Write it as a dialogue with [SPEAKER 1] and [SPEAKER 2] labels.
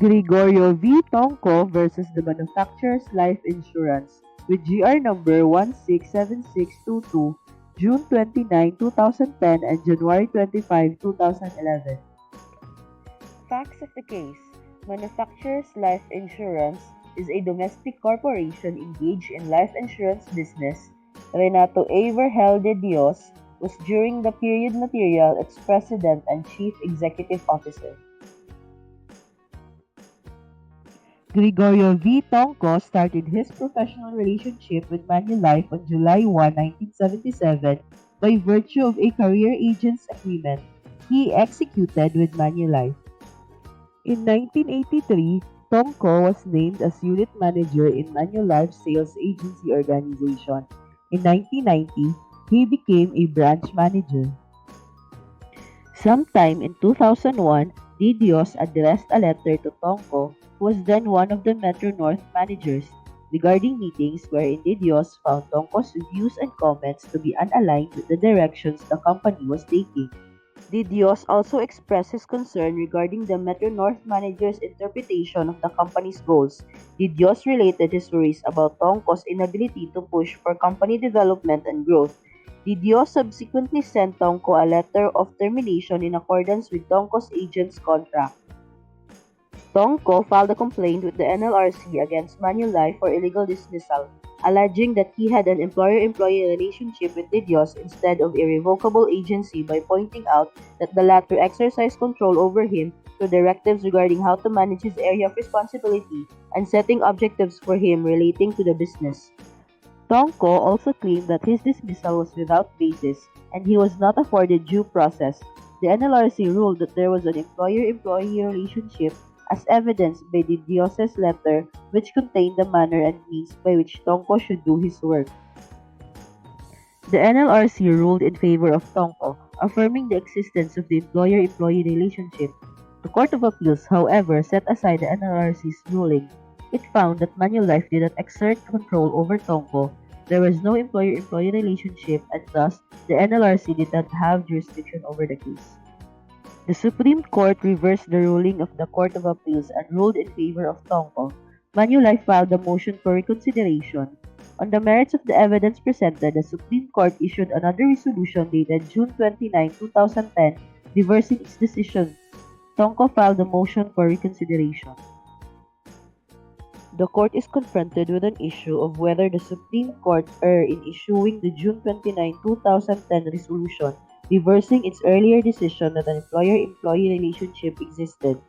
[SPEAKER 1] Gregorio V. Tongko versus the Manufacturers Life Insurance with GR number 167622, June 29, 2010 and January 25, 2011. Facts of the case. Manufacturers Life Insurance is a domestic corporation engaged in life insurance business. Renato A. Vergel de Dios was during the period material its president and chief executive officer. Gregorio V. Tongko started his professional relationship with Manulife on July 1, 1977 by virtue of a career agent's agreement he executed with Manulife. In 1983, Tongko was named as unit manager in Manulife's sales agency organization. In 1990, he became a branch manager. Sometime in 2001, De Dios addressed a letter to Tongko, who was then one of the Metro North managers, regarding meetings wherein De Dios found Tongko's views and comments to be unaligned with the directions the company was taking. De Dios also expressed his concern regarding the Metro North manager's interpretation of the company's goals. De Dios related his worries about Tongko's inability to push for company development and growth. De Dios subsequently sent Tongko a letter of termination in accordance with Tongko's agent's contract. Tongko filed a complaint with the NLRC against Manulife for illegal dismissal, alleging that he had an employer-employee relationship with De Dios instead of a revocable agency by pointing out that the latter exercised control over him through directives regarding how to manage his area of responsibility and setting objectives for him relating to the business. Tongko also claimed that his dismissal was without basis and he was not afforded due process. The NLRC ruled that there was an employer-employee relationship as evidenced by De Dios's letter, which contained the manner and means by which Tongko should do his work. The NLRC ruled in favor of Tongko, affirming the existence of the employer-employee relationship. The Court of Appeals, however, set aside the NLRC's ruling. It found that Manulife did not exert control over Tongko. There was no employer-employee relationship, and thus, the NLRC did not have jurisdiction over the case. The Supreme Court reversed the ruling of the Court of Appeals and ruled in favor of Tongko. Manulife filed a motion for reconsideration. On the merits of the evidence presented, the Supreme Court issued another resolution dated June 29, 2010, reversing its decision. Tongko filed a motion for reconsideration. The court is confronted with an issue of whether the Supreme Court erred in issuing the June 29, 2010 resolution, reversing its earlier decision that an employer-employee relationship existed.